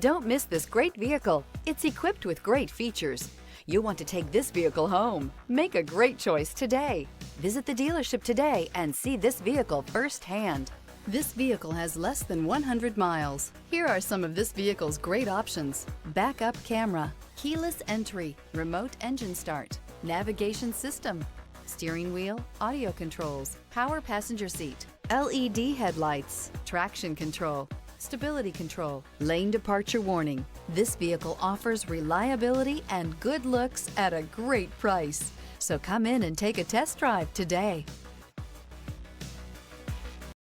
Don't miss this great vehicle. It's equipped with great features. You'll want to take this vehicle home. Make a great choice today. Visit the dealership today and see this vehicle firsthand. This vehicle has less than 100 miles. Here are some of this vehicle's great options: backup camera, keyless entry, remote engine start, navigation system, steering wheel audio controls, power passenger seat, LED headlights, traction control, stability control, lane departure warning. This vehicle offers reliability and good looks at a great price. So come in and take a test drive today.